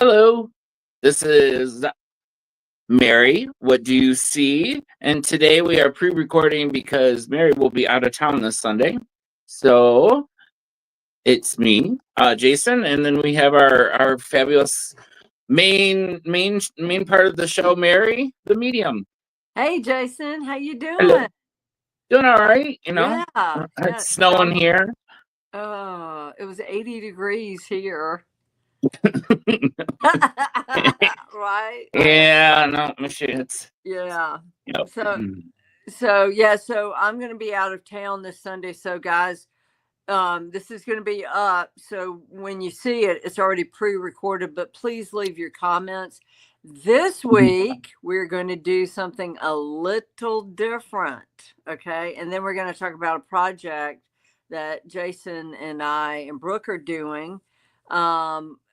Hello, this is Mary. What do you see? And today we are pre-recording because Mary will be out of town this Sunday. So it's me, Jason, and then we have our fabulous main part of the show, Mary, the medium. Hey, Jason, how you doing? Hello. Doing all right, Yeah, It's snowing here. it was 80 degrees here. Right? Yeah, no, my shit's. Yeah. Yep. So I'm going to be out of town this Sunday. So, guys, this is going to be up. So when you see it, it's already pre-recorded, but please leave your comments. This week, we're going to do something a little different. Okay. And then we're going to talk about a project that Jason and I and Brooke are doing,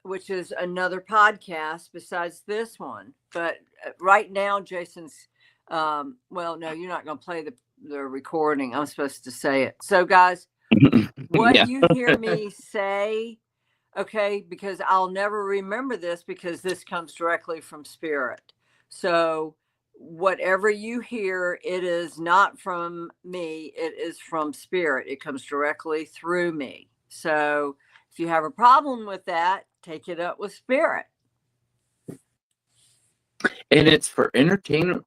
which is another podcast besides this one. But right now, Jason's, well, no, you're not going to play the recording. I'm supposed to say it. So, guys, what you hear me say, okay, because I'll never remember this because this comes directly from Spirit. So whatever you hear, it is not from me. It is from Spirit. It comes directly through me. So if you have a problem with that, take it up with Spirit. And it's for entertainment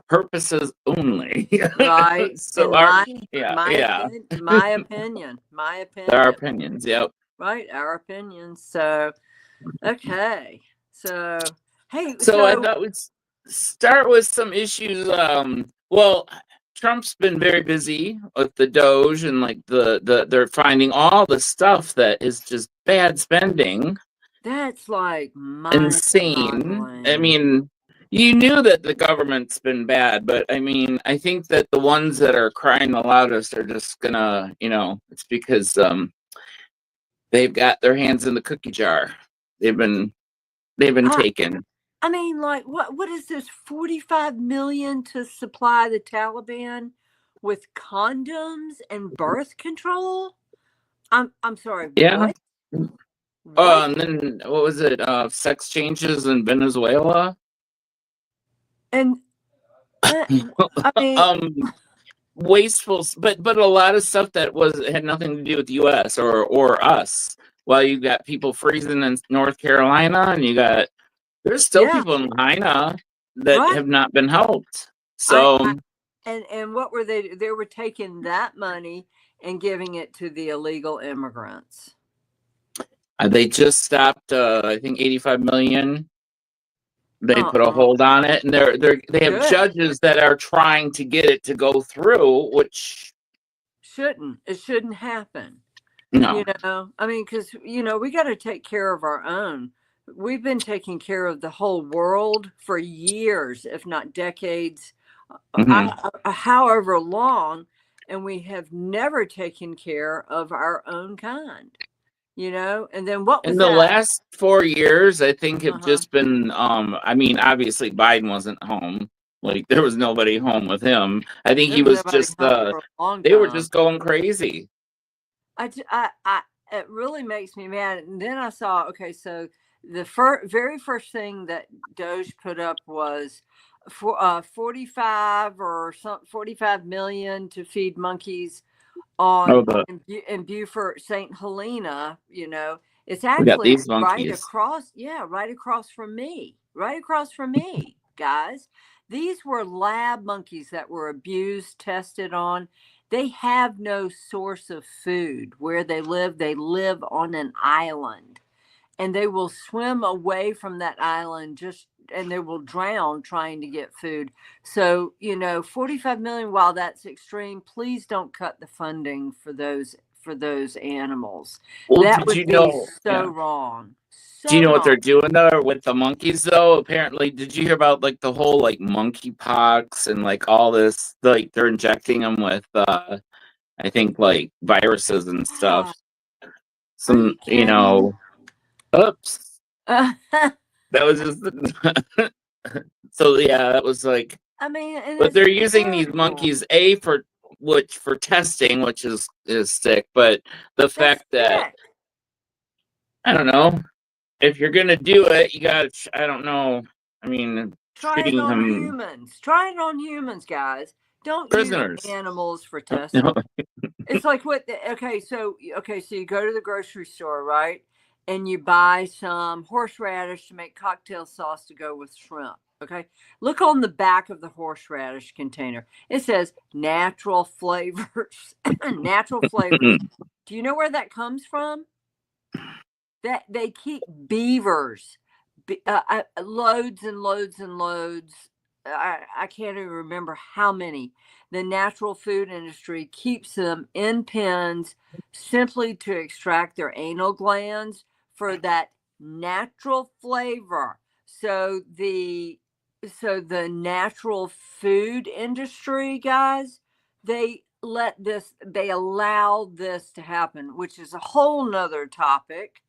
purposes only. Right. So my opinion. Our opinions, yep. Right, our opinions. So, okay. So, hey. So I thought we'd start with some issues. Well, Trump's been very busy with the Doge and like they're finding all the stuff that is just bad spending. That's like insane. I mean, you knew that the government's been bad, but I mean, I think that the ones that are crying the loudest are just gonna, it's because they've got their hands in the cookie jar. They've been taken. I mean, like what is this? 45 million to supply the Taliban with condoms and birth control? I'm sorry. Yeah. What? And then what was it? Sex changes in Venezuela. And I mean, wasteful, but a lot of stuff that had nothing to do with the U.S. or us. Well, you got people freezing in North Carolina, and there's still people in Lahaina that have not been helped. So, and what were they? They were taking that money and giving it to the illegal immigrants. They just stopped. I think 85 million. They put a hold on it, and they have judges that are trying to get it to go through, which it shouldn't happen. No, I mean, because we got to take care of our own. We've been taking care of the whole world for years, if not decades, however long, and we have never taken care of our own kind. And then what was in the last 4 years, I think have just been, I mean, obviously Biden wasn't home. Like there was nobody home with him. I think he was just, they were just going crazy. It really makes me mad. And then I saw, okay, so the very first thing that Doge put up was for 45 million to feed monkeys in Beaufort, St. Helena. It's actually right across from me, guys. These were lab monkeys that were abused, tested on. They have no source of food where they live. They live on an island, and they will swim away from that island and they will drown trying to get food. So, 45 million, while that's extreme, please don't cut the funding for those animals. Well, that would be so wrong. Do you know what they're doing though with the monkeys though? Apparently, did you hear about like the whole like monkeypox and like all this? Like they're injecting them with I think like viruses and stuff. Some, oops. That was just so yeah, that was like, I mean, but they're using these monkeys for testing, which is sick, but the fact that I don't know, if you're gonna do it, you got to. I don't know. I mean, Try it treating on them humans. Try it on humans, guys. Don't use prisoners. animals for No. testing. It's like okay, so you go to the grocery store, right? And you buy some horseradish to make cocktail sauce to go with shrimp. Okay. Look on the back of the horseradish container. It says natural flavors. Natural flavors. Do you know where that comes from? That they keep beavers, loads and loads and loads. I can't even remember how many. The natural food industry keeps them in pens simply to extract their anal glands for that natural flavor. So the natural food industry guys, they allow this to happen, which is a whole nother topic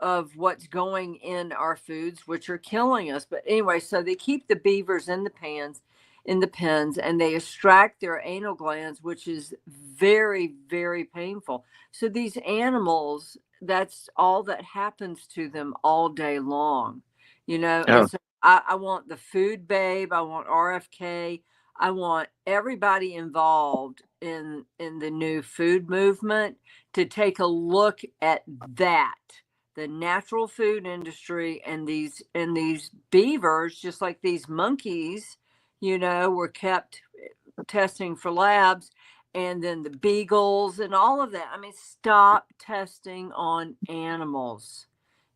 of what's going in our foods, which are killing us. But anyway, so they keep the beavers in the pens, and they extract their anal glands, which is very, very painful. So these animals, that's all that happens to them all day long, Oh, And so I want the food babe, I want RFK, I want everybody involved in the new food movement to take a look at that, the natural food industry, and these beavers, just like these monkeys, were kept testing for labs, and then the beagles and all of that. I mean, stop testing on animals.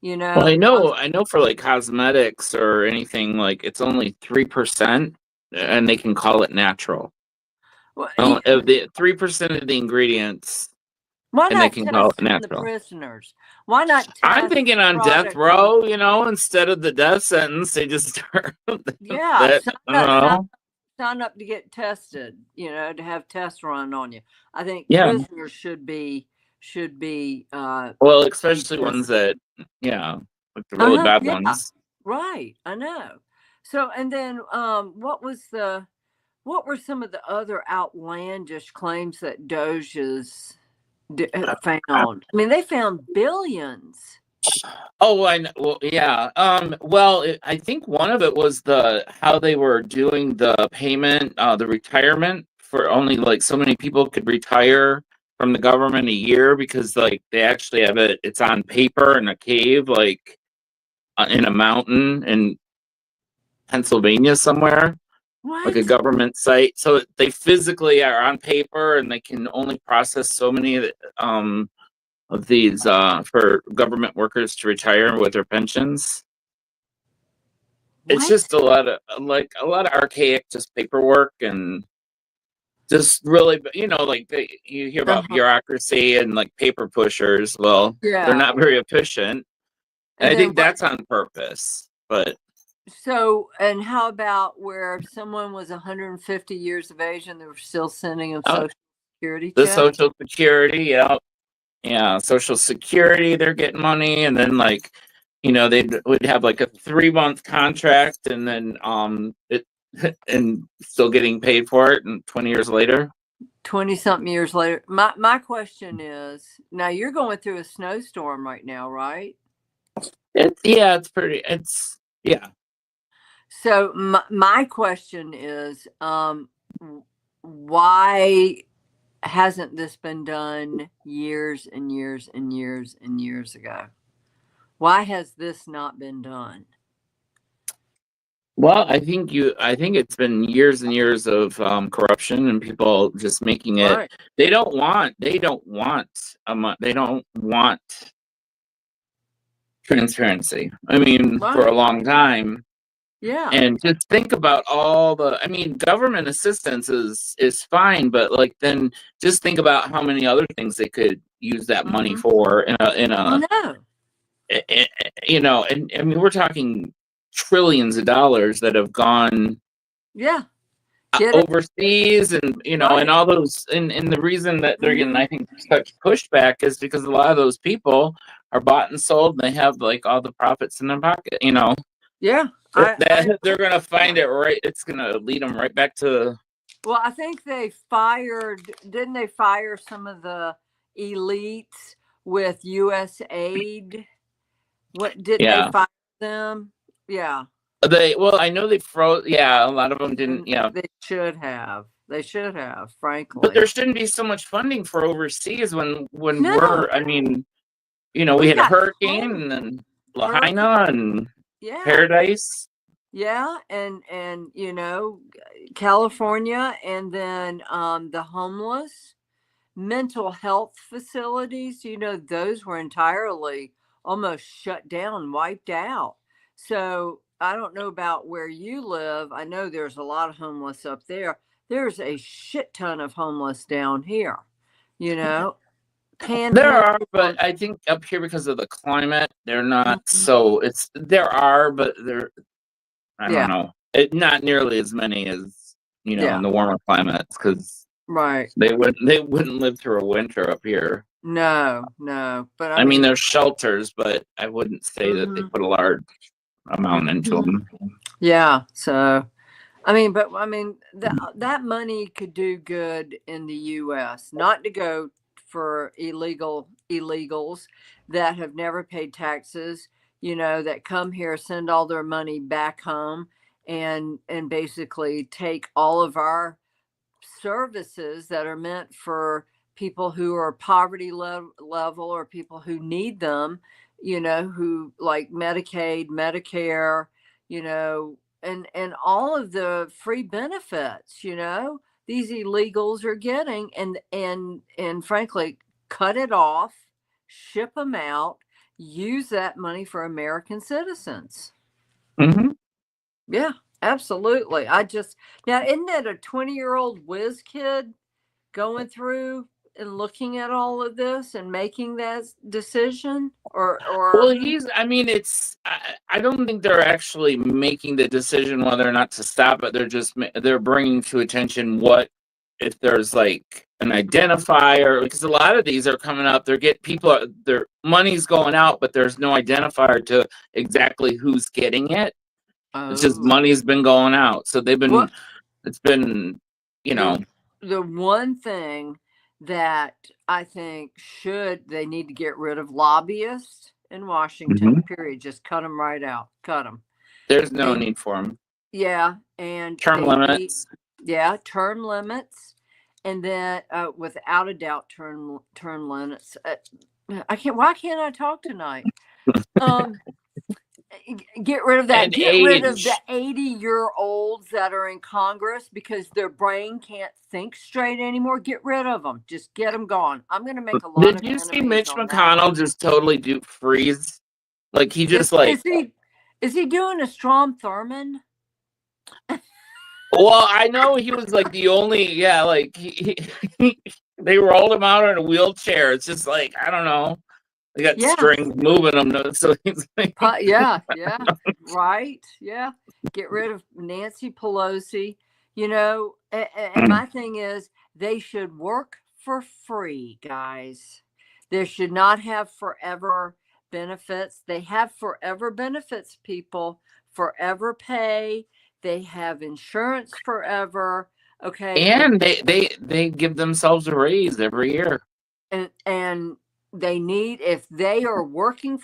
well, I know for like cosmetics or anything, like it's only 3%, and they can call it natural. Well, Of the 3% of the ingredients, why and they not can call test it on the natural. prisoners? Why not I'm test thinking on death product on row, instead of the death sentence, they just start yeah, that. I don't know. sign up to get tested, to have tests run on you. I think Yeah. prisoners should be Well, be especially ones tested. that, yeah, like the really bad Yeah, ones. right. I know. So, and then what were some of the other outlandish claims that Doge's found? I mean, they found billions. Oh, I know. Well, yeah. Well, I think one of it was how they were doing the payment, the retirement for only like so many people could retire from the government a year because like they actually have it. It's on paper in a cave, like in a mountain in Pennsylvania somewhere, like a What? government site. So they physically are on paper, and they can only process so many of these for government workers to retire with their pensions. It's What? just a lot of archaic just paperwork, and just really, like you hear about Uh-huh. bureaucracy and like paper pushers. Well, they're Yeah. not very efficient, and And I then think what? that's on purpose. But So, and how about where someone was 150 years of age and they were still sending them uh, Social Security the checks? Social Security, yeah, yeah, Social Security, they're getting money, and then like, they would have like a 3-month contract, and then it and still getting paid for it, and 20 years later. 20 something years later. My question is, now you're going through a snowstorm right now, right? It's pretty. It's yeah. So my question is, why hasn't this been done years and years and years and years ago? Why has this not been done? Well, I think it's been years and years of corruption and people just making it. Right. They don't want. They don't want transparency. I mean, for a Right. long time. Yeah. And just think about all the. I mean, government assistance is fine, but like then just think about how many other things they could use that money Hmm. for I know. and I mean we're talking trillions of dollars that have gone Yeah. Get it overseas, and and right. all those, and the reason that they're getting, Hmm. I think, such pushback is because a lot of those people are bought and sold, and they have like all the profits in their pocket. Yeah. I They're gonna yeah. find it right. It's gonna lead them right back to. Well, I think didn't they fire some of the elites with US aid? What did Yeah. they fire them? Yeah. I know they froze. Yeah, a lot of them didn't. And Yeah, they should have. They should have, but frankly. there shouldn't be so much funding for overseas when No. I mean, we had a got hurricane home and then hurricane. Lahaina and Yeah. Paradise. Yeah, and California, and then the homeless, mental health facilities, those were entirely almost shut down, wiped out. So I don't know about where you live. I know there's a lot of homeless up there. There's a shit ton of homeless down here, There panhandle. are, but I think up here because of the climate, they're not Mhm. so. There are, but they're I don't Yeah, know. Not nearly as many as in yeah, the warmer climates because right. they wouldn't live through a winter up here. No, no, but I I mean, mean, there's shelters, but I wouldn't say that they mhm, put a large amount into mhm. them. Yeah. So that money could do good in the U.S. Not to go for illegals that have never paid taxes, that come here, send all their money back home, and basically take all of our services that are meant for people who are poverty level, or people who need them, who like Medicaid, Medicare, and all of the free benefits, these illegals are getting, and frankly, cut it off, ship them out, use that money for American citizens. Hmm. Yeah, absolutely. Now, isn't that a 20-year-old whiz kid going through and looking at all of this and making that decision? Well, Or I mean, I don't think they're actually making the decision whether or not to stop it. They're bringing to attention what if there's like an identifier, because a lot of these are coming up. Their money's going out, but there's no identifier to exactly who's getting it. It's just oh, money's been going out. So what it's been, you know, the the one thing that I think they need to get rid of lobbyists in Washington. Mhm. Period. Just cut them right out. Cut them. There's no They need for them. Yeah, and Term they need, limits. yeah, term limits, and then without a doubt, term limits. I can't. Why can't I talk tonight? Um, get rid of that. And Get rid of the age. 80-year-olds that are in Congress because their brain can't think straight anymore. Get rid of them. Just get them gone. I'm going to make a lot Did of you see enemies Mitch on that one. McConnell just totally do freeze? Like he Is just like, is he is he doing a Strom Thurmond? well, I know he was like the only, yeah, like they rolled him out in a wheelchair. It's just like, I don't know. They got Yeah. strings moving him. So he's like, Yeah, right. Yeah. Get rid of Nancy Pelosi. And my thing is, they should work for free, guys. They should not have forever benefits. They have forever benefits, people, forever pay. They have insurance forever. Okay. and they give themselves a raise every year. And they need, if they are working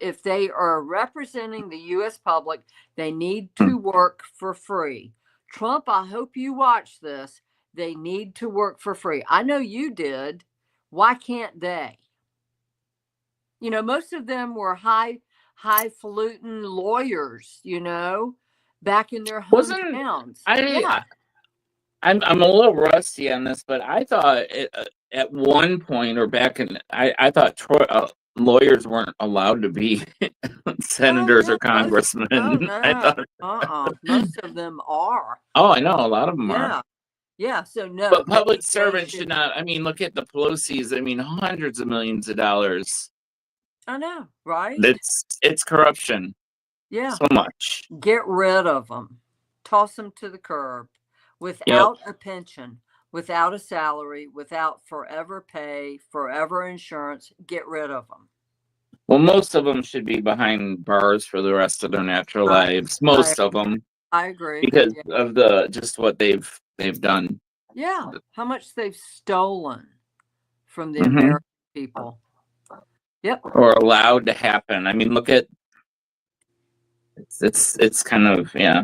if they are representing the US public, they need to work for free. Trump, I hope you watch this. They need to work for free. I know you did. Why can't they? Most of them were highfalutin lawyers, back in their Wasn't hometowns. I? Yeah. I'm a little rusty on this, but I thought at one point or back in, I thought lawyers weren't allowed to be senators or congressmen. Oh I no. thought, Most of them are. oh, I know a lot of them are. Yeah. Yeah. So no, But they public servants should. should not. I mean, look at the Pelosi's. I mean, hundreds of millions of dollars. I know, right? It's corruption. Yeah. So much. Get rid of them. Toss them to the curb Yep. without a pension, without a salary, without forever pay, forever insurance. Get rid of them. Well, most of them should be behind bars for the rest of their natural lives. Most of them, I agree. because of just what they've done. Yeah. How much they've stolen from the Mhm. American people. Yep. or allowed to happen. I mean, look at it's kind of, yeah.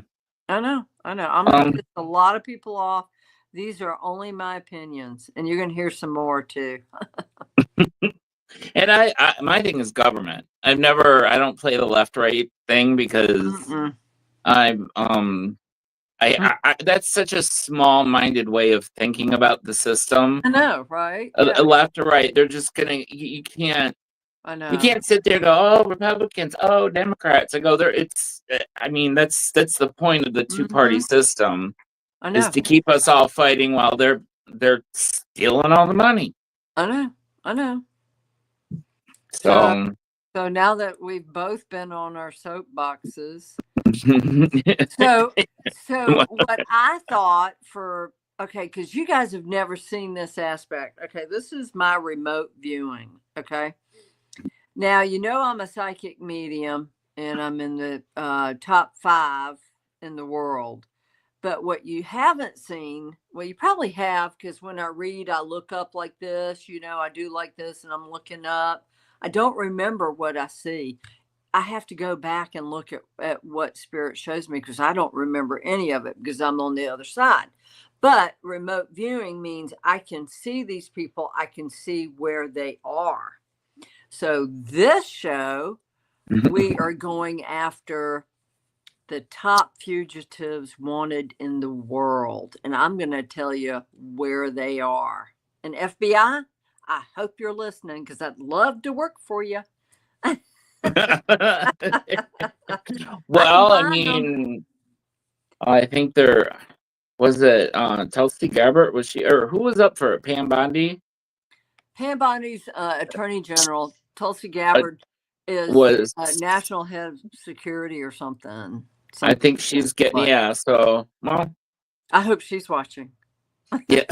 I know. I'm gonna piss a lot of people off. These are only my opinions, and you're gonna hear some more too. And my thing is government. I don't play the left right thing because that's such a small minded way of thinking about the system. I know, right? Left or right, they're just gonna, you can't. I know. You can't sit there and go, oh, Republicans, oh, Democrats. I go there. I mean, that's the point of the two-party system, I know. is to keep us all fighting while they're stealing all the money. I know. So now that we've both been on our soapboxes, so what I thought okay, because you guys have never seen this aspect. Okay, this is my remote viewing. Okay. Now, I'm a psychic medium, and I'm in the top 5 in the world. But what you haven't seen, well, you probably have, because when I read, I look up like this, I do like this, and I'm looking up. I don't remember what I see. I have to go back and look at what Spirit shows me, because I don't remember any of it, because I'm on the other side. But remote viewing means I can see these people. I can see where they are. So this show, we are going after the top fugitives wanted in the world. And I'm going to tell you where they are. And FBI, I hope you're listening, because I'd love to work for you. Well, I mean, I think was it Tulsi Gabbard? Was she, or who was up for it? Pam Bondi? Pam Bondi's Attorney General. Tulsi Gabbard was National Head of Security or something. I think she's getting, yeah. So, well, I hope she's watching. Yeah.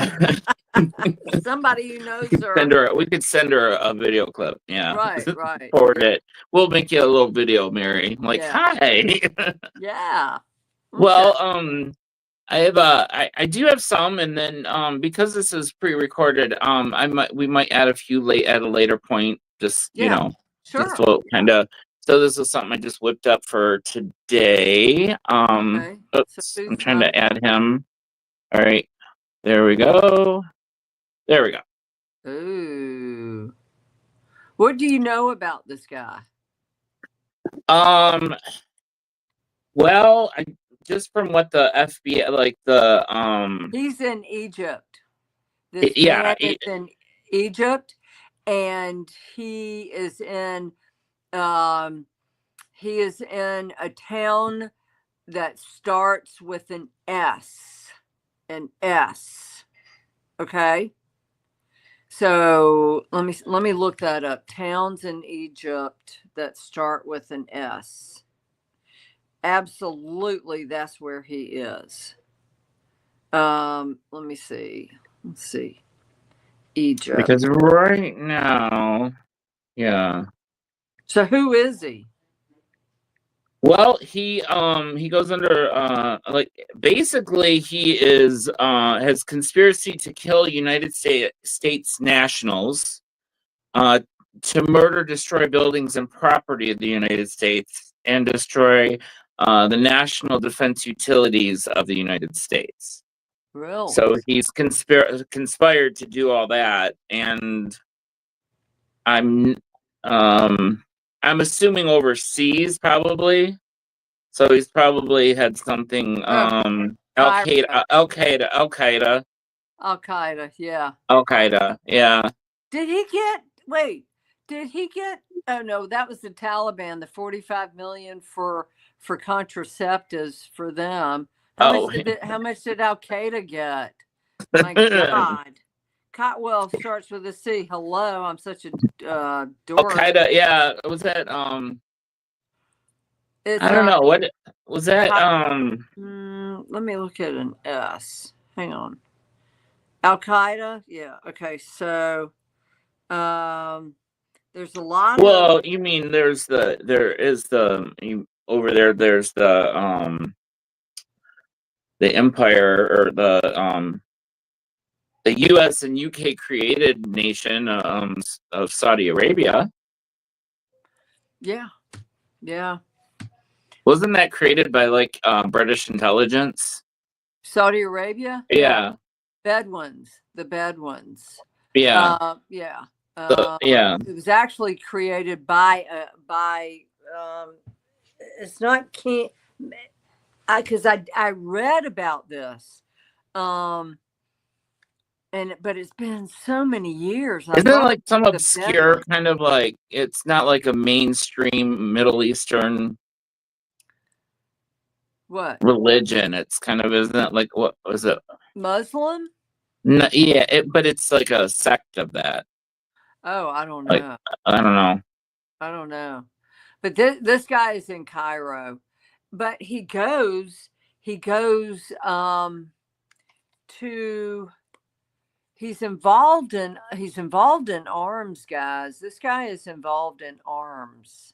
Somebody who knows her. We could send her a video clip. Yeah. Right. Forward it. We'll make you a little video, Mary. Like, hi. Yeah. Okay. Well, I have I do have some, and then because this is pre-recorded, we might add a few at a later point. Just sure. Just kind of. So this is something I just whipped up for today. Okay. Oops, I'm trying to add him. All right, there we go. There we go. Ooh. What do you know about this guy? Well, just from what the FBI, like he's in Egypt. This man is in Egypt, and he is in a town that starts with an S. Okay. So let me look that up. Towns in Egypt that start with an S. Absolutely, that's where he is. Let me see. Let's see. Egypt. Because right now, yeah. So who is he? Well, he goes under basically he is has conspiracy to kill United States nationals, to murder, destroy buildings and property of the United States, and destroy the national defense utilities of the United States. Really? So he's conspired to do all that, and I'm assuming overseas, probably. So he's probably had something. Al-Qaeda. Yeah. Al-Qaeda. Yeah. Did he get? Oh no, that was the Taliban. The $45 million for contraceptives for them. How much did Al-Qaeda get? My God. Cotwell starts with a C. Hello, I'm such a dork. Al-Qaeda, yeah. Was that I don't know. What was that? Let me look at an S. Hang on. Al-Qaeda? Yeah. Okay. So there's a lot of, you mean over there, there's the empire, or the US and UK created nation of Saudi Arabia. Yeah. Yeah. Wasn't that created by like British intelligence? Saudi Arabia? Yeah. Bedouins. The Bedouins. Yeah. Yeah. Yeah. It was actually created by it's not King, because I read about this, but it's been so many years. Isn't it love like some the obscure Bedouins. kind of like, it's not like a mainstream Middle Eastern What? religion? It's kind of, isn't it like, what was it? Muslim? No, yeah, but it's like a sect of that. Oh, I don't Like, know. I don't know. I don't know. But this guy is in Cairo, but he goes to he's involved in arms, guys. This guy is involved in arms.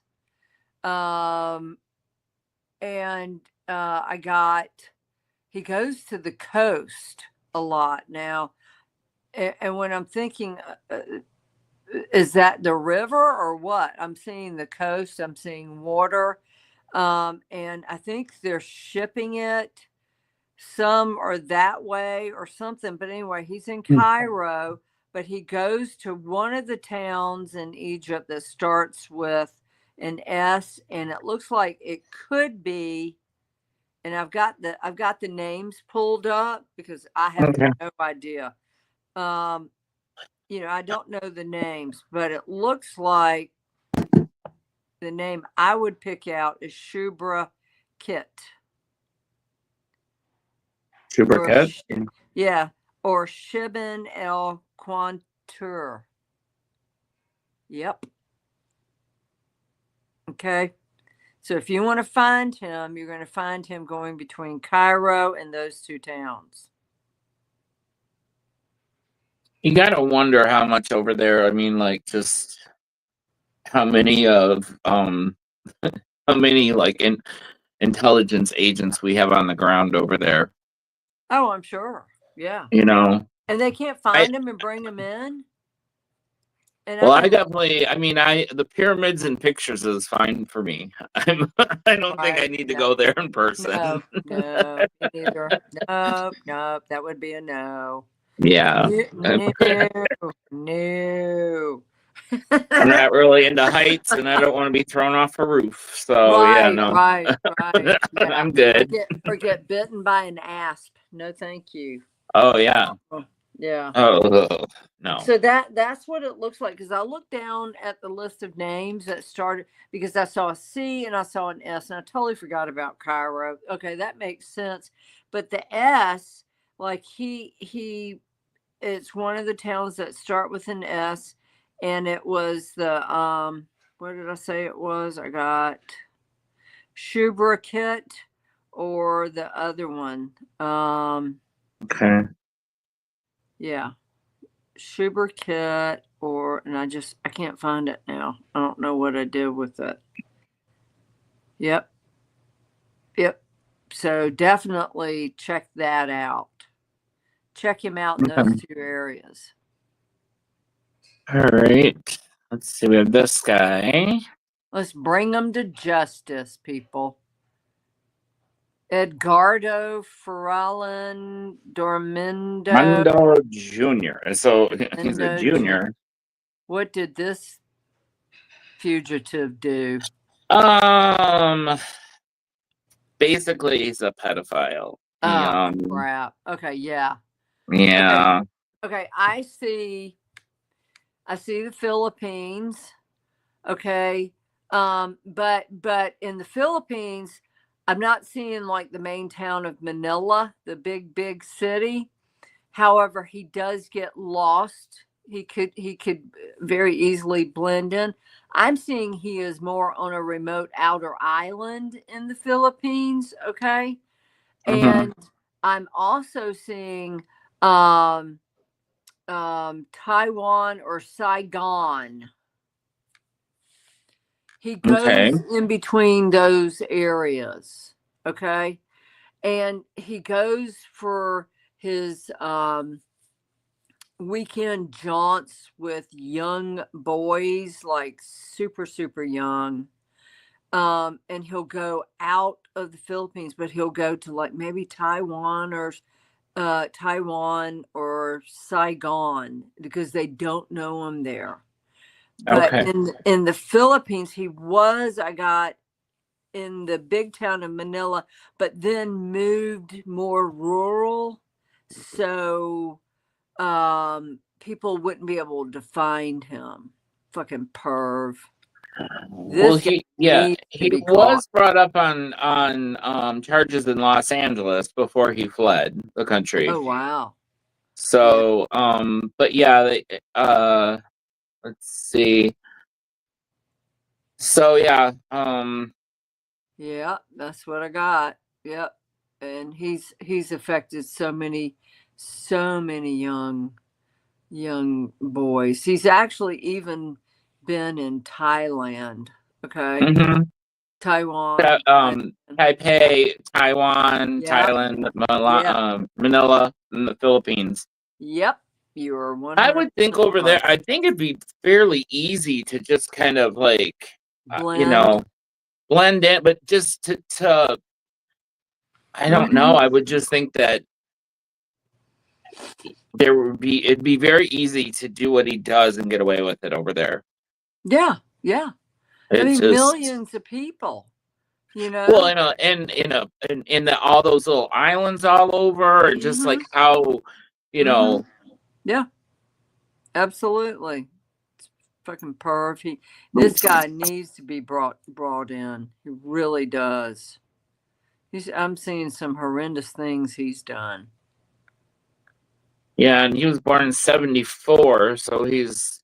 Um and he goes to the coast a lot now. And when I'm thinking, is that the river or what? I'm seeing the coast, I'm seeing water. And I think they're shipping it. Some are that way or something. But anyway, he's in Cairo, but he goes to one of the towns in Egypt that starts with an S, and it looks like it could be. And I've got the names pulled up because I have Okay. no idea. I don't know the names, but it looks like the name I would pick out is Shubra Kit. Super. Yeah, or Shibin El Quantur. Yep. Okay. So if you want to find him, you're going to find him going between Cairo and those two towns. You gotta wonder how much over there. I mean, like, just how many of how many like intelligence agents we have on the ground over there. Oh, I'm sure. Yeah. You know, And they can't find him and bring him in. And well, I definitely. I mean, the pyramids and pictures is fine for me. I don't think I need to go there in person. No, me neither. No, that would be a no. Yeah. No. I'm not really into heights, and I don't want to be thrown off a roof. So yeah, no. Right. Yeah. I'm good. Or get bitten by an asp. No, thank you. Oh yeah. Yeah. Oh no. So that's what it looks like, because I looked down at the list of names that started, because I saw a C and I saw an S, and I totally forgot about Cairo. Okay, that makes sense. But the S, like it's one of the towns that start with an S, and it was the what did I say it was? I got Shubrakit or the other one. Okay. Yeah. Shubrakit and I can't find it now. I don't know what I did with it. Yep. So definitely check that out. Check him out in those two areas. All right. Let's see. We have this guy. Let's bring them to justice, people. Edgardo Feralin Mando Jr. So he's a junior. What did this fugitive do? Basically, he's a pedophile. Oh, crap. Okay, yeah. Yeah. Okay, I see the Philippines. Okay. But in the Philippines, I'm not seeing like the main town of Manila, the big city. However, he does get lost. He could very easily blend in. I'm seeing he is more on a remote outer island in the Philippines. Okay. And I'm also seeing Taiwan or Saigon. He goes in between those areas. Okay. And he goes for his weekend jaunts with young boys, like super, super young. And he'll go out of the Philippines, but he'll go to like maybe Taiwan or Saigon because they don't know him there. But Okay. in the Philippines, I got in the big town of Manila, but then moved more rural. So people wouldn't be able to find him. Fucking perv. Well, This guy needs to he be caught. was brought up on charges in Los Angeles before he fled the country. Oh wow. So, but yeah, let's see. So yeah, Yeah, that's what I got. Yep. And he's affected so many young boys. He's actually even been in Thailand. Okay. mhm. Taiwan. Taipei, Taiwan, Yeah. Thailand, Yeah. Manila, and the Philippines. Yep. You are I 100 would think over there, right. I think it'd be fairly easy to just kind of like, Blend. blend in, but just to I don't know. I would just think that it'd be very easy to do what he does and get away with it over there. Yeah. Yeah. I It's mean, just millions of people, well, in all those little islands all over, and just like how, you know, Yeah, absolutely. It's fucking perv. This guy needs to be brought in. He really does. I'm seeing some horrendous things he's done. yeah, and he was born in 74, so he's,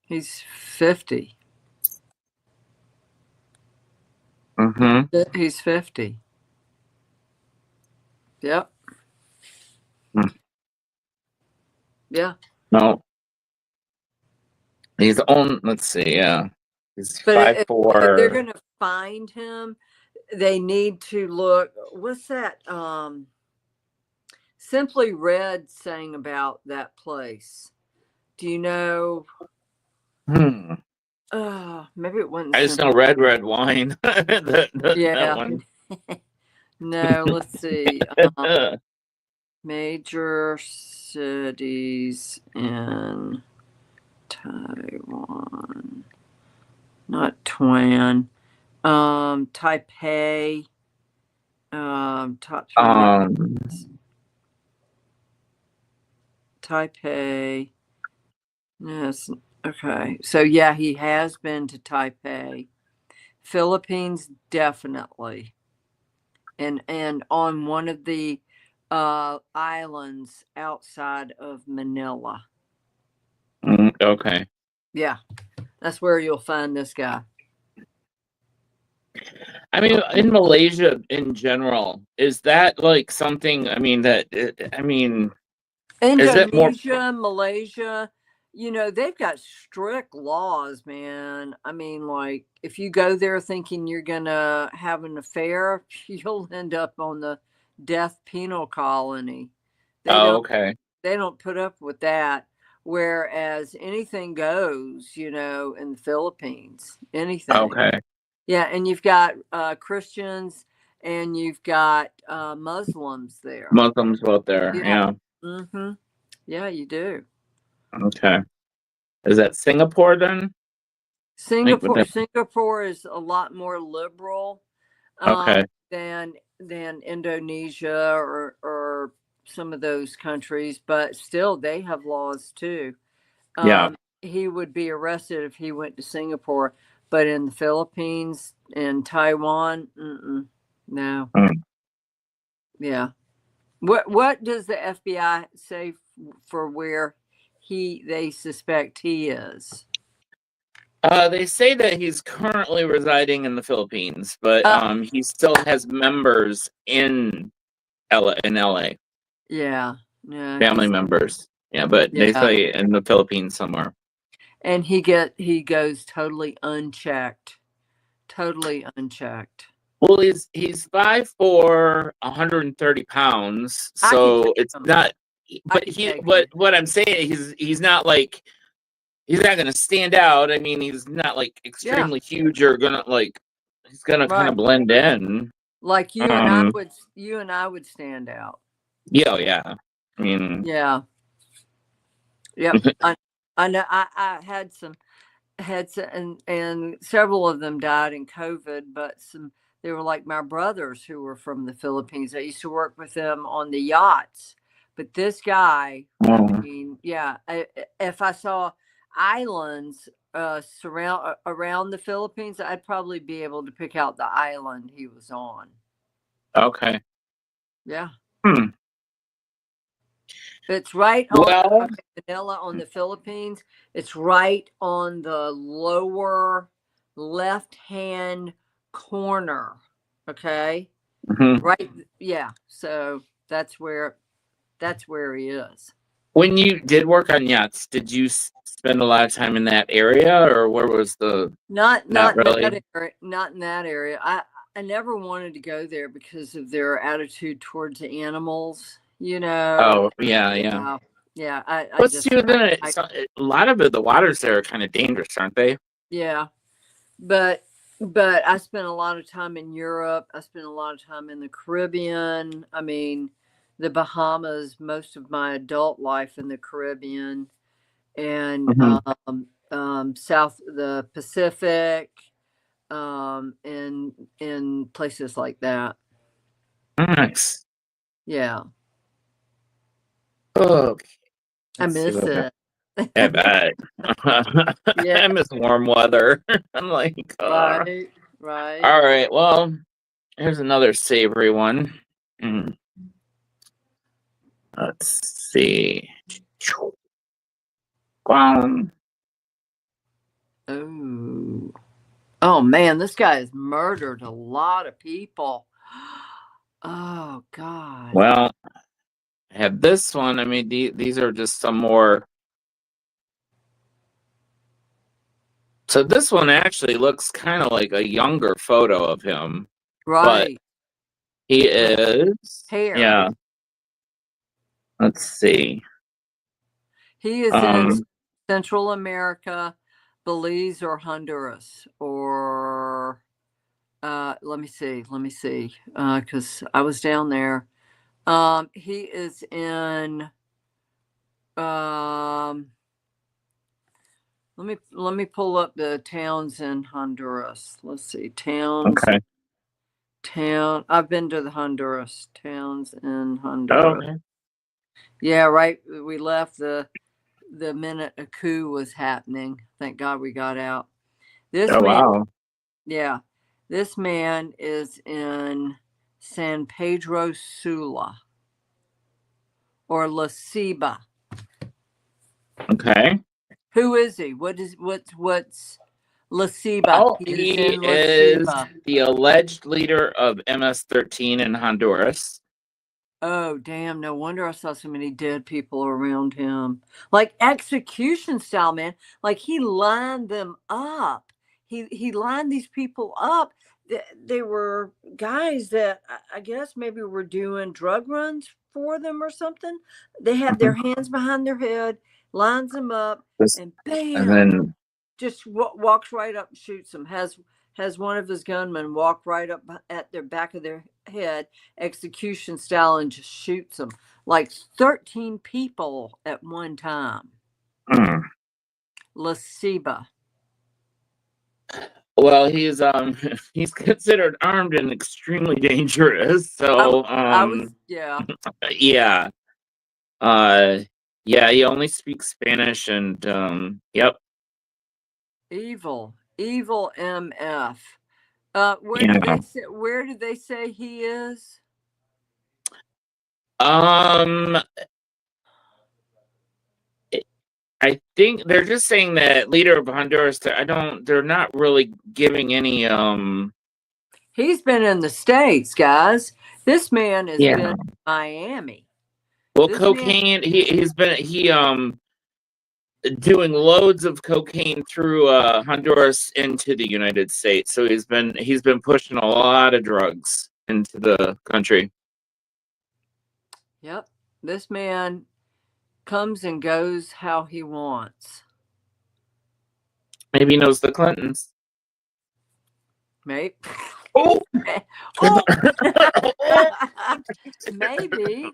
He's 50. mm-hmm. He's 50. Yep. Yeah. No, he's on. Let's see, yeah, he's But 5'4". if they're gonna find him, they need to look. What's that? Simply Red sang about that place. Do you know? Maybe it wasn't. I just know red wine. Yeah. That one. No, let's see. Major cities in Taiwan. Not Tuan. Taipei. Top three. Taipei. Yes. Okay. So yeah, he has been to Taipei. Philippines, definitely. And on one of the islands outside of Manila. Okay. Yeah. That's where you'll find this guy. I mean, in Malaysia in general, is that like something? I mean, is it more? Indonesia, Malaysia, they've got strict laws, man. I mean, like, if you go there thinking you're going to have an affair, you'll end up on the death penal colony. Okay. They don't put up with that. Whereas anything goes, in the Philippines, anything. Okay. Yeah. And you've got Christians and you've got Muslims there. Muslims out there. Yeah. Mm-hmm. Yeah, you do. Okay. Is that Singapore then? Singapore is a lot more liberal Okay. than Indonesia or some of those countries, but still they have laws too. Yeah. He would be arrested if he went to Singapore, but in the Philippines and Taiwan, no. Yeah. What does the FBI say for where they suspect he is? They say that he's currently residing in the Philippines, but he still has members in LA. Yeah. Family members. Yeah, but they say in the Philippines somewhere. And he goes totally unchecked. Totally unchecked. Well, he's 5'4", 130 pounds. So it's not. But what I'm saying, he's not like he's not gonna stand out. I mean, he's not like extremely huge or gonna like. He's gonna kind of blend in. Like you and I would stand out. Yeah, yeah. I mean, yeah. Yep. I know. I had some, and several of them died in COVID, but they were like my brothers who were from the Philippines. I used to work with them on the yachts. But this guy, I mean, yeah, if I saw islands around the Philippines, I'd probably be able to pick out the island he was on. Okay. Yeah. Hmm. It's right on Manila on the Philippines. It's right on the lower left-hand corner. Okay. Mm-hmm. Right. Yeah. So that's where he is. When you did work on yachts, did you spend a lot of time in that area, or where was the? Not really. that area, not in that area. I never wanted to go there because of their attitude towards the animals. You know. Oh yeah. Yeah. A lot of the waters there are kind of dangerous, aren't they? Yeah, but I spent a lot of time in Europe. I spent a lot of time in the Caribbean. I mean, the Bahamas, most of my adult life in the Caribbean, and South the Pacific, in places like that. Nice. Yeah. Oh, I miss it. I bet. Yeah. I miss warm weather. I'm like, right. All right. Well, here's another savory one. Let's see. Oh man, this guy has murdered a lot of people. Oh God. Well, I have this one. I mean, these are just some more. So this one actually looks kind of like a younger photo of him. Right. But he is. Hair. Yeah. Let's see. He is in Central America, Belize or Honduras, or let me see, because I was down there. He is in. Let me pull up the towns in Honduras. Let's see, towns. Okay. I've been to the Honduras towns in Honduras. Okay. Yeah, right. We left the minute a coup was happening. Thank God we got out. Wow. Yeah. This man is in San Pedro Sula or La Ceiba. Okay. Who is he? What's La Ceiba? Oh, he is the alleged leader of MS-13 in Honduras. Oh, damn. No wonder I saw so many dead people around him. Like execution style, man. Like he lined them up. He lined these people up. They were guys that I guess maybe were doing drug runs for them or something. They had their hands behind their head, lines them up, and bam, and then just walks right up and shoots them. Has one of his gunmen walk right up at their back of their head, execution style, and just shoots them. Like 13 people at one time. La Ceiba. Well, he's considered armed and extremely dangerous. So yeah. Yeah. Yeah, he only speaks Spanish and yep. Evil MF. Where did they say he is? I think they're just saying that leader of Honduras. They're not really giving any. He's been in the States, guys. This man has been in Miami. Well, cocaine. He's been doing loads of cocaine through Honduras into the United States. So he's been pushing a lot of drugs into the country. Yep, this man comes and goes how he wants. Maybe he knows the Clintons. Maybe. Oh, Oh. Maybe.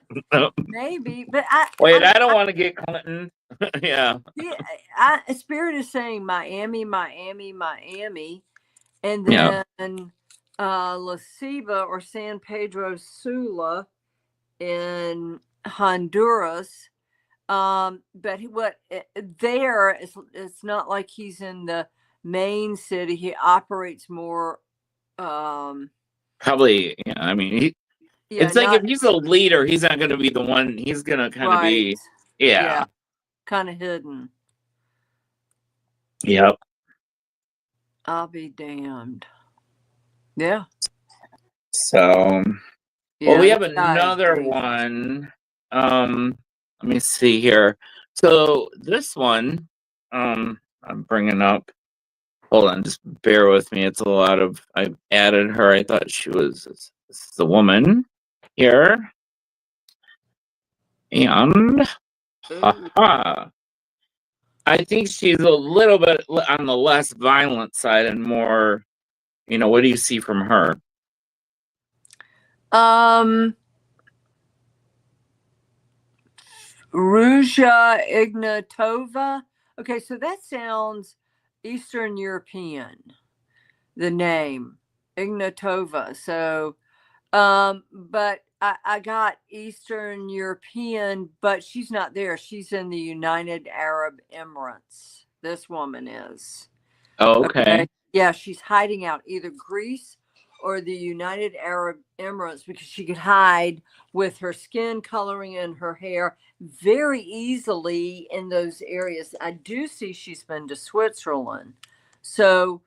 Maybe. But wait, I don't want to get Clinton. Yeah. Spirit is saying Miami, Miami, Miami. And Yeah. then La Ceiba or San Pedro Sula in Honduras. But there it's not like he's in the main city. He operates more. Probably. Yeah. I mean, it's like if he's a leader, he's not going to be the one. He's going to kind of be. Yeah. Kind of hidden. Yep. I'll be damned. Yeah. So, well, we have another one. Let me see here. So this one, I'm bringing up. Hold on, just bear with me. It's a lot of. I added her. I thought she was. This is the woman here, and haha. I think she's a little bit on the less violent side and more. What do you see from her? Ruja Ignatova. Okay, so that sounds Eastern European, the name Ignatova. So, but I got Eastern European, but she's not there. She's in the United Arab Emirates. This woman is. Oh, okay. Yeah, she's hiding out either Greece or the United Arab Emirates because she could hide with her skin coloring and her hair very easily in those areas. I do see she's been to Switzerland. So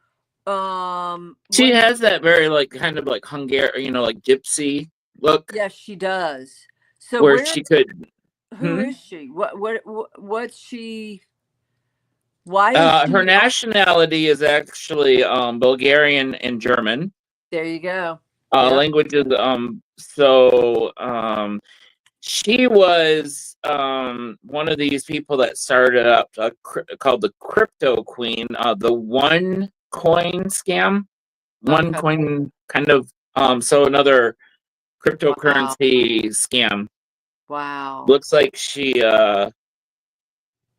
she has that very kind of Hungarian, like gypsy look. Yes, she does. So where she could. Who is she? What's she? Why is her nationality is actually Bulgarian and German. There you go. Languages. So she was one of these people that started up called the Crypto Queen, the one coin scam. One coin kind of so another cryptocurrency scam. Wow. Looks like she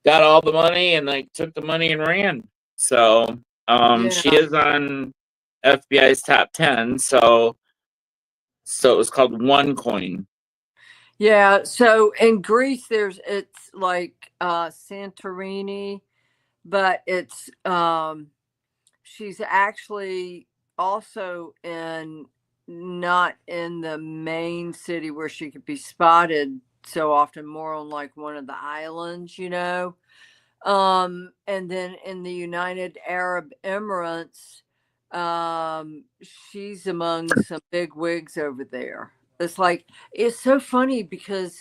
got all the money and took the money and ran. So she is on FBI's top 10. So it was called OneCoin. Yeah. So in Greece, it's like Santorini, but it's she's actually also not in the main city where she could be spotted so often, more on one of the islands, and then in the United Arab Emirates, she's among some big wigs over there. It's so funny because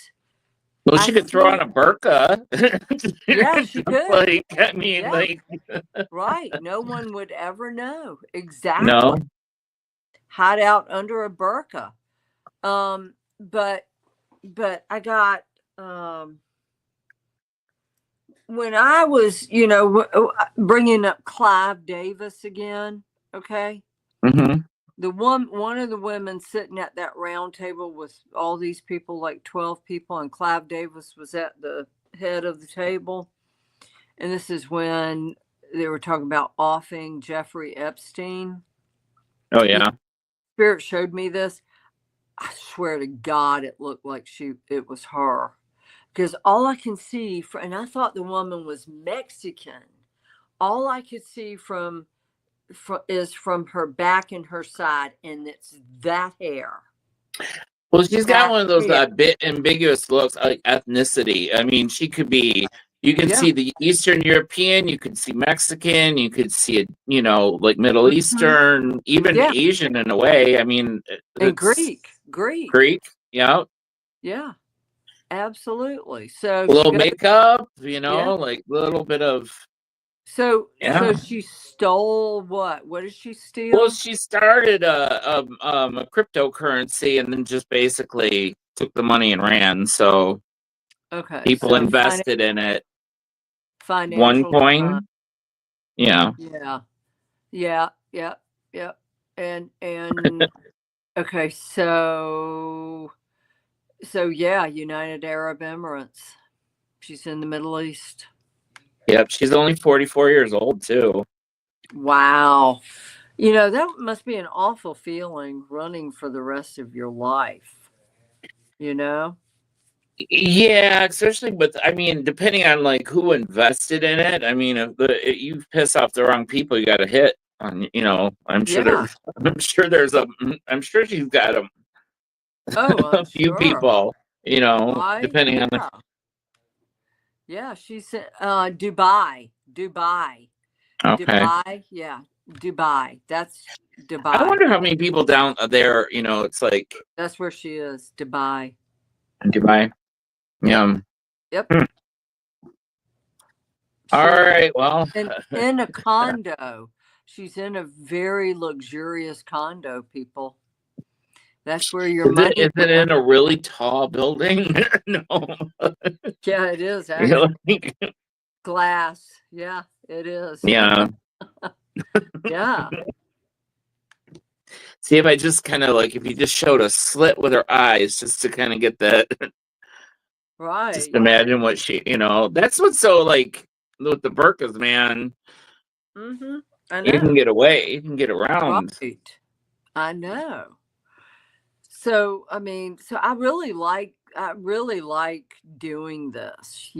she could throw on a burqa. Yeah, she could. Right. No one would ever know. Exactly. No. Hide out under a burqa. But I got when I was, bringing up Clive Davis again. Okay. Mm-hmm. One of the women sitting at that round table with all these people, 12 people, and Clive Davis was at the head of the table. And this is when they were talking about offing Jeffrey Epstein. Oh, yeah. Spirit showed me this. I swear to God, it looked like it was her. Because all I can see, and I thought the woman was Mexican. All I could see is from her back and her side, and it's that hair. Well, she's got one of those bit ambiguous looks, like ethnicity. I mean, she could be. You can see the Eastern European, you could see Mexican, you could see Middle Eastern, even Asian in a way. I mean, and Greek, yeah, yeah, absolutely. So a little makeup, like a little bit of. So she stole what? What did she steal? Well, she started a cryptocurrency and then just basically took the money and ran. So people invested in it. OneCoin. Yeah. Yeah. And okay, so yeah, United Arab Emirates. She's in the Middle East. Yep. She's only 44 years old too. Wow. That must be an awful feeling running for the rest of your life, you know? Yeah, especially with, I mean, depending on like who invested in it. I mean, if you piss off the wrong people, you got a hit on. I'm sure Yeah. I'm sure she's got Oh, I'm a few sure. people. Right? Depending on the. Yeah. Yeah, she's Dubai. Okay. Dubai. Yeah. Dubai. That's I Dubai. wonder how many people down there. It's like That's where she is. Dubai. in Dubai. Yep. Yeah. Yep. Hmm. All She's right. Well, in a condo. She's in a very luxurious condo, people. That's where your money is it in a really tall building? No. Yeah, it is actually. Really? Glass. Yeah, it is. Yeah. Yeah. See, if I just kind of like, if you just showed a slit with her eyes just to kind of get that, Right. just imagine what that's what's so like with the burkas, man. Mm-hmm. I You can know. get away, you can get around. Right. I know. So I really like doing this,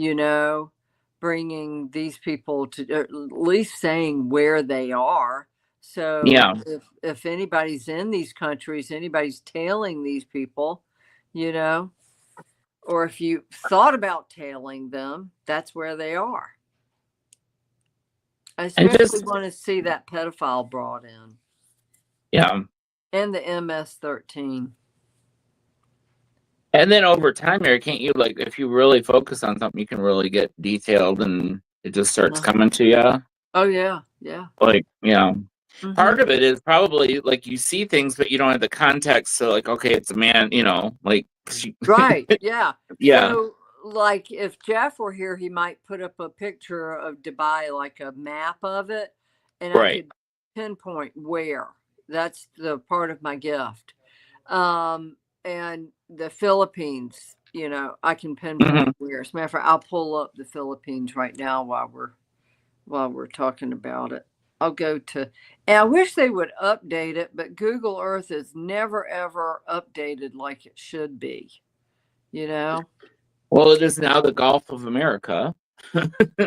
bringing these people to at least saying where they are. So Yeah. if anybody's in these countries, anybody's tailing these people, you know, or if you thought about tailing them, that's where they are. I And especially just, want to see that pedophile brought in yeah. and the MS-13. And then over time, Mary, can't you, like, if you really focus on something, you can really get detailed and it just starts coming to you. Oh yeah, yeah. Like, yeah. Part Mm-hmm. of it is probably like you see things, but you don't have the context. So, like, okay, it's a man, like, Right. Yeah. yeah, So, like, if Jeff were here, he might put up a picture of Dubai, like a map of it, and I right. could pinpoint where. That's the part of my gift. And the Philippines, I can pinpoint Mhm. where. As a matter of fact, I'll pull up the Philippines right now while we're talking about it. I'll go to, and I wish they would update it, but Google Earth is never ever updated like it should be, you know? Well, it is now the Gulf of America.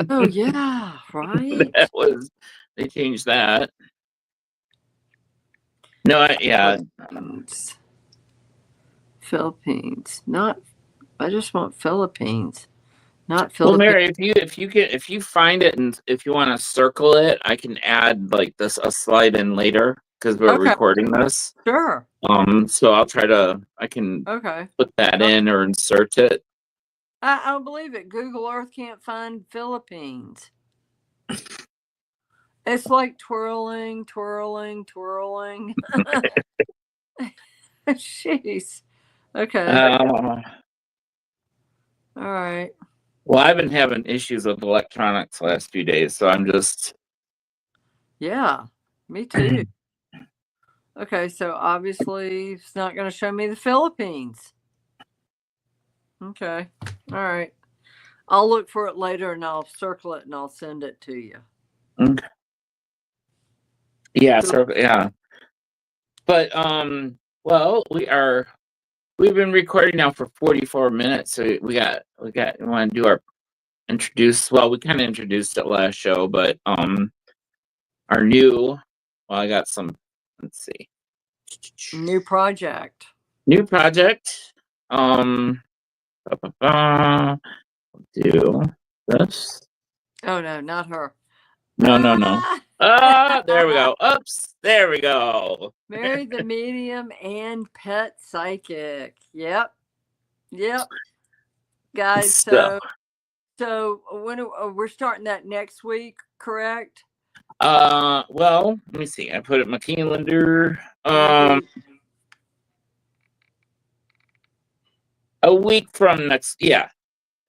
Oh, yeah, right? They changed that. No, yeah. Philippines. Not, I just want Philippines, not Well, Philippines. Mary, if you find it and if you want to circle it, I can add like this a slide in later because we're Okay, recording this. sure. So I can Okay. put that in or insert it. I don't believe it. Google Earth can't find Philippines. It's like twirling, twirling, twirling. Jeez. Okay. Uh, All right. well, I've been having issues with electronics the last few days, so I'm just. Yeah, me too. Okay, so obviously it's not going to show me the Philippines. Okay. All right. I'll look for it later and I'll circle it and I'll send it to you. Okay. Yeah, so yeah. But well, we've been recording now for 44 minutes, so we want to do our we kind of introduced it last show, but our new I got some, let's see. New project. New project. Do this. Oh no, not her. No. There we go. Oops. There we go. Mary the medium and pet psychic. Yep. Guys, so when we're starting that next week, correct? Well, let me see. I put it in my calendar. A week from next, yeah.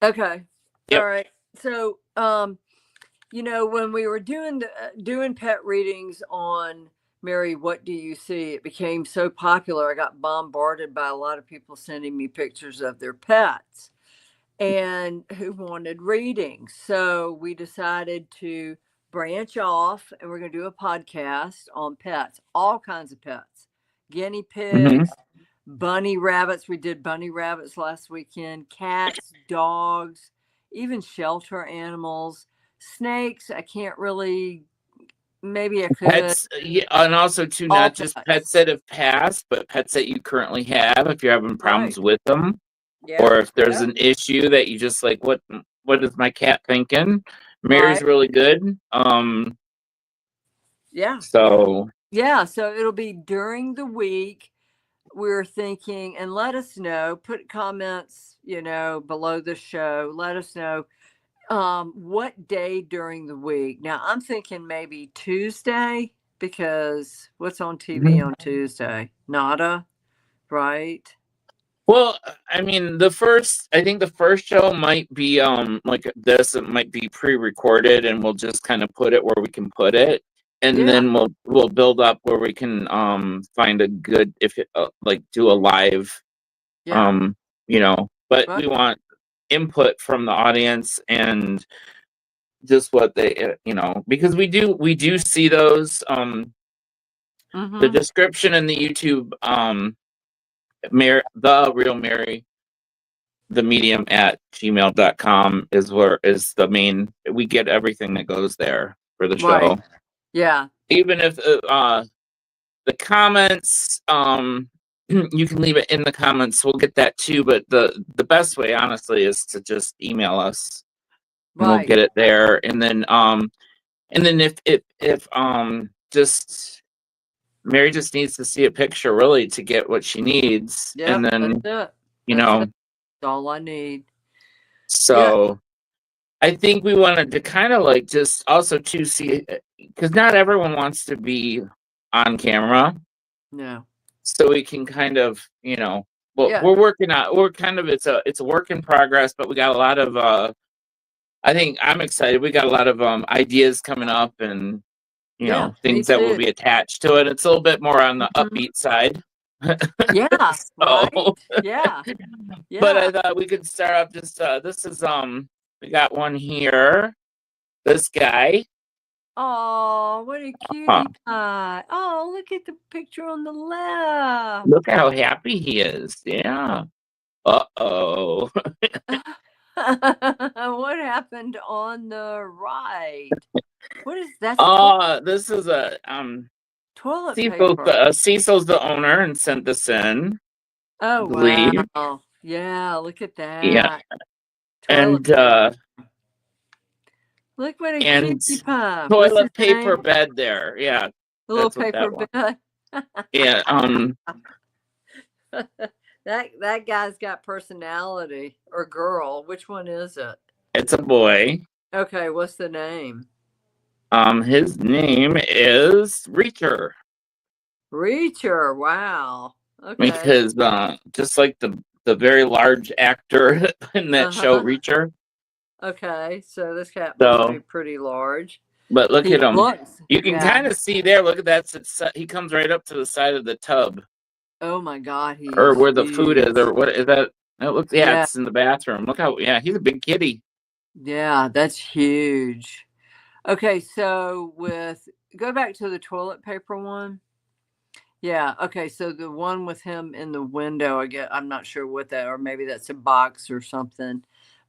Okay. Yep. All right. So when we were doing pet readings on Mary, what do you see? It became so popular. I got bombarded by a lot of people sending me pictures of their pets and who wanted readings. So we decided to branch off and we're going to do a podcast on pets, all kinds of pets, guinea pigs, bunny rabbits. We did bunny rabbits last weekend, cats, dogs, even shelter animals, snakes. I can't really, maybe I could. Pets, yeah, and also too, not just pets that have passed, but pets that you currently have. If you're having problems with them, or if there's an issue that you just like, what is my cat thinking? Mary's really good. So it'll be during the week. We're thinking, and let us know, put comments, below the show. Let us know what day during the week. Now I'm thinking maybe Tuesday, because what's on TV on Tuesday? Nada, right? Well, I mean, I think the first show might be like this. It might be pre-recorded, and we'll just kind of put it where we can put it, and then we'll build up where we can find a good, if it, like do a live, But we want input from the audience and just what they, because we do see those. The description in the YouTube, the real Mary, the medium at gmail.com is the main. We get everything that goes there for the show. Yeah. Even if the comments, you can leave it in the comments. We'll get that too. But the best way, honestly, is to just email us. And we'll get it there. And then if just Mary just needs to see a picture really to get what she needs. And then that's all I need. So I think we wanted to kind of like just also to see, because not everyone wants to be on camera. No. So we can kind of, we're working on, it's a work in progress, but we got a lot of, I think I'm excited. We got a lot of ideas coming up and, things that will be attached to it. It's a little bit more on the upbeat side. Yeah. Yeah. But I thought we could start off just, this is, we got one here. This guy. Oh, what a cutie pie. Oh, look at the picture on the left. Look how happy he is. Yeah. Uh-oh. What happened on the right? What is that? This is a toilet paper. Cecil's the owner and sent this in. Oh, wow. Yeah, look at that. Yeah. And look what a cutie pie. Toilet paper bed there. Yeah. A little paper bed. Yeah. That guy's got personality. Or girl. Which one is it? It's a boy. Okay, what's the name? His name is Reacher. Reacher, wow. Okay. Because just like the very large actor in that show, Reacher. Okay, so this cat must be pretty large. But look at him. You can kind of see there. Look at that. He comes right up to the side of the tub. Oh my God! Or where the food is, or what is that? It looks. Yeah, it's in the bathroom. Look how. Yeah, he's a big kitty. Yeah, that's huge. Okay, so go back to the toilet paper one. Yeah. Okay. So the one with him in the window, I'm not sure what that, or maybe that's a box or something.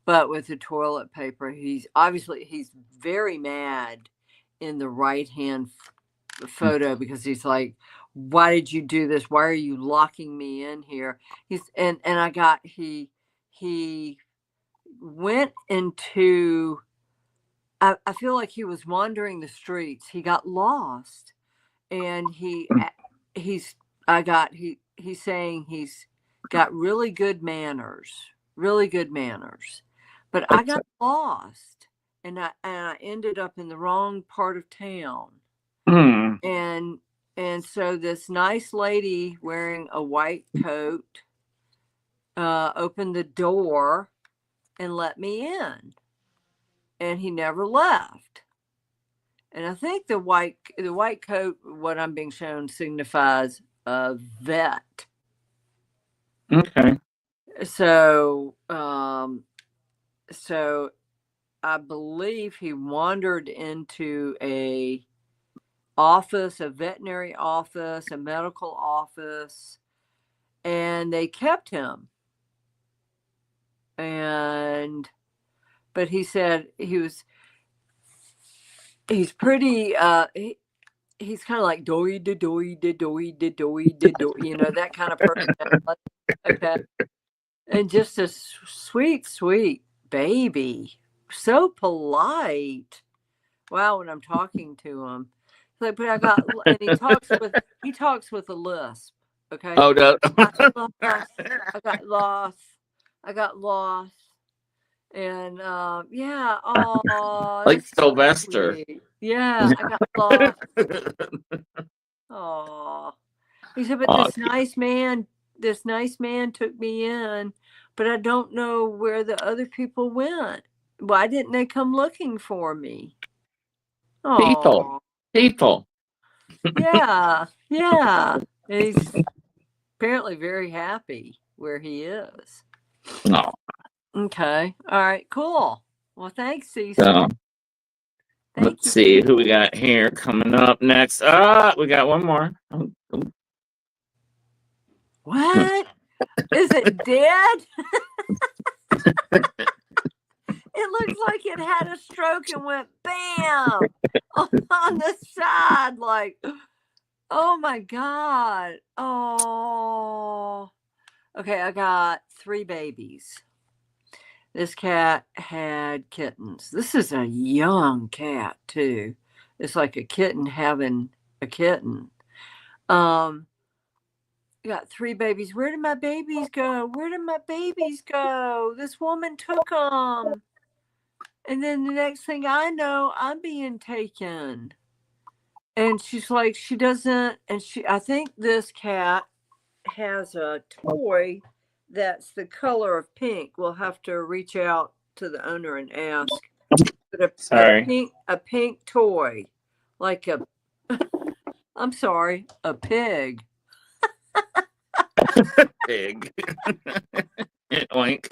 But with the toilet paper, he's very mad in the right hand photo because he's like, "Why did you do this? Why are you locking me in here?" He went into. I feel like he was wandering the streets. He got lost, and he's saying he's got really good manners. But I got lost and I ended up in the wrong part of town. And so this nice lady wearing a white coat opened the door and let me in. And he never left. And I think the white coat, what I'm being shown, signifies a vet. Okay. So I believe he wandered into a veterinary office, a medical office, and they kept him. But he said he's pretty he's kind of like doy da doy da doy da doy da doy, that kind of personality. Okay. And just a sweet baby. So polite. Wow, when I'm talking to him. Like, but and he talks with a lisp. Okay. Oh, no. I got lost. And yeah, oh, like Sylvester. So yeah, I got lost. Oh, he said, but this nice man took me in, but I don't know where the other people went. Why didn't they come looking for me? People. Yeah. And he's apparently very happy where he is. No. Okay. All right. Cool. Well, thanks, Cecil. So, let's see who we got here coming up next. We got one more. What? Is it dead? It looks like it had a stroke and went bam on the side. Like, oh my God. Oh. Okay, I got 3 babies. This cat had kittens. This is a young cat too. It's like a kitten having a kitten. Got 3 babies. Where did my babies go? This woman took them. And then the next thing I know, I'm being taken. And she's like, she doesn't, and I think this cat has a toy that's the color of pink. We'll have to reach out to the owner and ask. But a pink toy, like I'm sorry, a pig. Pig. Oink.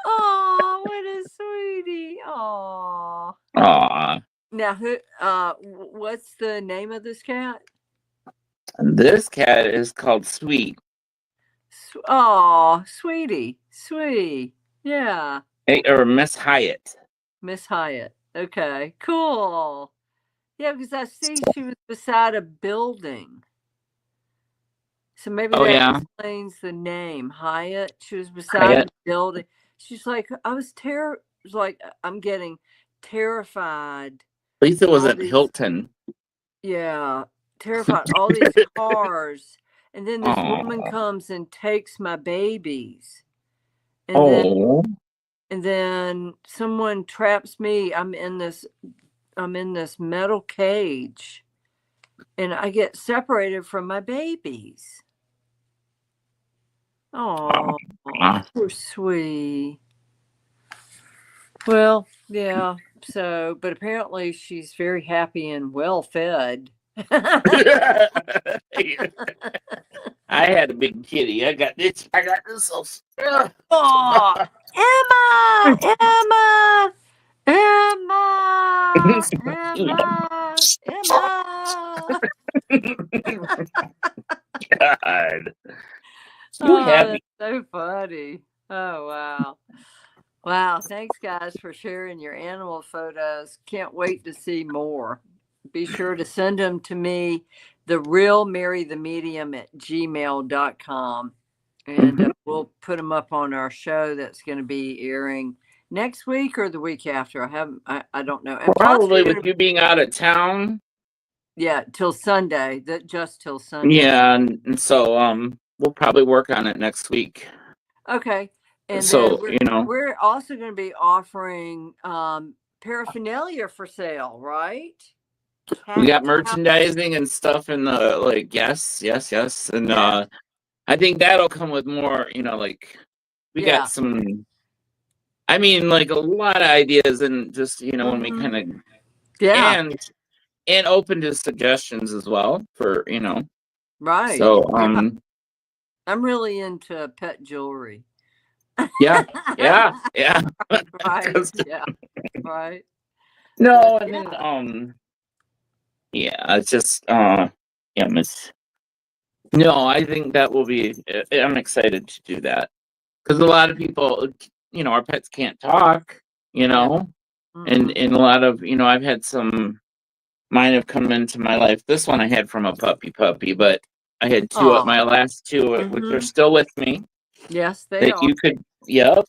Oh, what a sweetie. Oh. Aw. Now, what's the name of this cat? This cat is called Sweet. Oh, sweetie. Sweet. Yeah. Or Miss Hyatt. Miss Hyatt. Okay, cool. Yeah, because I see she was beside a building. So maybe that explains the name. Hyatt. She was beside a building. She's like, I'm getting terrified. At least it wasn't Hilton. Yeah, terrified. All these cars. And then this woman comes and takes my babies. And then someone traps me. I'm in this metal cage. And I get separated from my babies. Oh, poor sweet. Well, yeah. So, but apparently she's very happy and well fed. I had a big kitty. I got this. Oh, Emma. God. That's so funny. Oh, wow. Wow. Thanks, guys, for sharing your animal photos. Can't wait to see more. Be sure to send them to me, therealmarythemedium@gmail.com. And we'll put them up on our show that's going to be airing next week or the week after. I don't know. And probably with you being out of town. Yeah, till Sunday. Just till Sunday. Yeah, and so we'll probably work on it next week. Okay. And so we're also going to be offering paraphernalia for sale, right? We got merchandising and stuff in the yes. And I think that'll come with more, we got some, a lot of ideas and just, when we kind of, and and open to suggestions as well for, Right. So, I'm really into pet jewelry. yeah. Right. 'Cause- Yeah. Right. No, But, and yeah. then, yeah, it's just, yeah, no, I think that will be, I'm excited to do that. Because a lot of people, our pets can't talk, and Mm-mm. a lot of, I've had some, mine have come into my life. This one I had from a puppy, but I had two at Aw. my last two, which are still with me, Yes, they that are. you could, yep.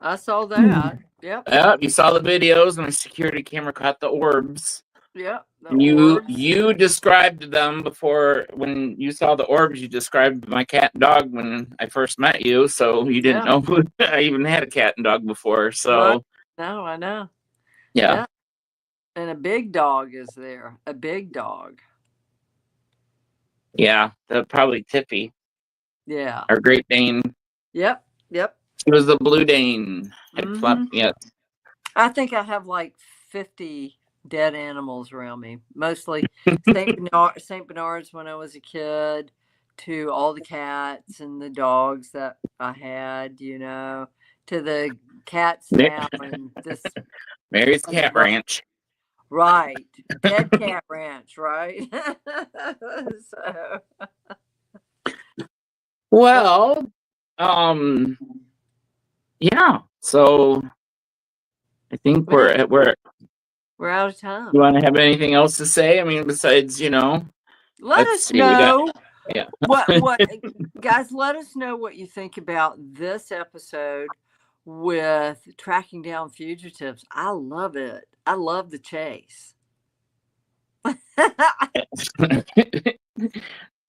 I saw that. Yep. Yep, you saw the videos, and my security camera caught the orbs. Yep. The And orbs. you described them before. When you saw the orbs, you described my cat and dog when I first met you, so you didn't know I even had a cat and dog before. So Right. No, I know. yeah. And a big dog is there. A big dog. Yeah, probably Tippy, Yeah. our Great Dane. Yep. Yep. She was the Blue Dane. Yeah. I think I have like 50 dead animals around me. Mostly St. Bernards when I was a kid, to all the cats and the dogs that I had, to the cats now and this Mary's Cat Ranch. Right. Dead cat ranch, right? So Well, yeah. So I think we're out of time. You want to have anything else to say? I mean, besides, Let us see, know. Yeah. what guys, let us know what you think about this episode with tracking down fugitives. I love it. I love the chase.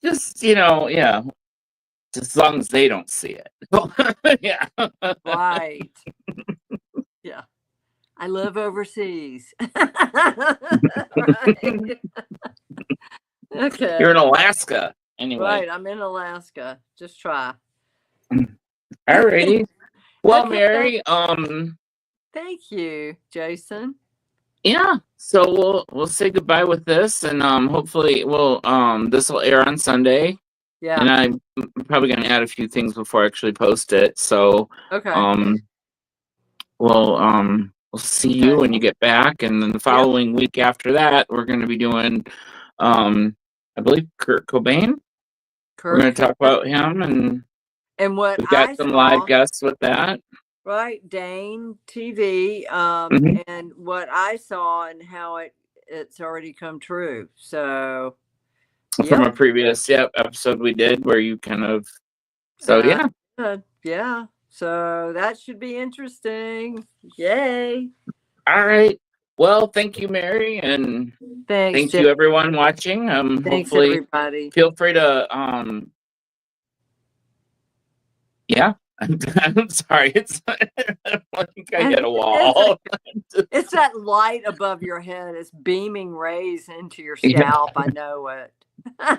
Just, yeah. As long as they don't see it. Yeah. Right. Yeah. I live overseas. Right. Okay. You're in Alaska. Anyway. Right. I'm in Alaska. Just try. Alrighty. Well, Okay, Mary, thank you, Jason. yeah. So we'll say goodbye with this, and hopefully this will air on Sunday. Yeah. And I'm probably gonna add a few things before I actually post it. So Okay. we'll see you when you get back, and then the following week after that, we're gonna be doing I believe Kurt Cobain. We're gonna talk about him, and what we've got some live guests with that. Right, Dane TV, and what I saw and how it's already come true. So from a previous episode we did where you kind of yeah. So that should be interesting. Yay. All right. Well, thank you, Mary, and thank you everyone watching. Thanks, hopefully everybody. Feel free to yeah. I'm sorry. It's like I hit a wall. It's that light above your head. It's beaming rays into your scalp. I know it.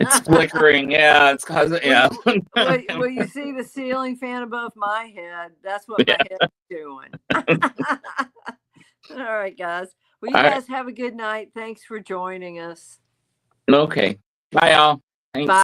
It's flickering. Yeah, it's causing. Yeah. Well, you see the ceiling fan above my head? That's what my head's doing. All right, guys. Well, you guys have a good night. Thanks for joining us. Okay. Bye, y'all. Thanks. Bye.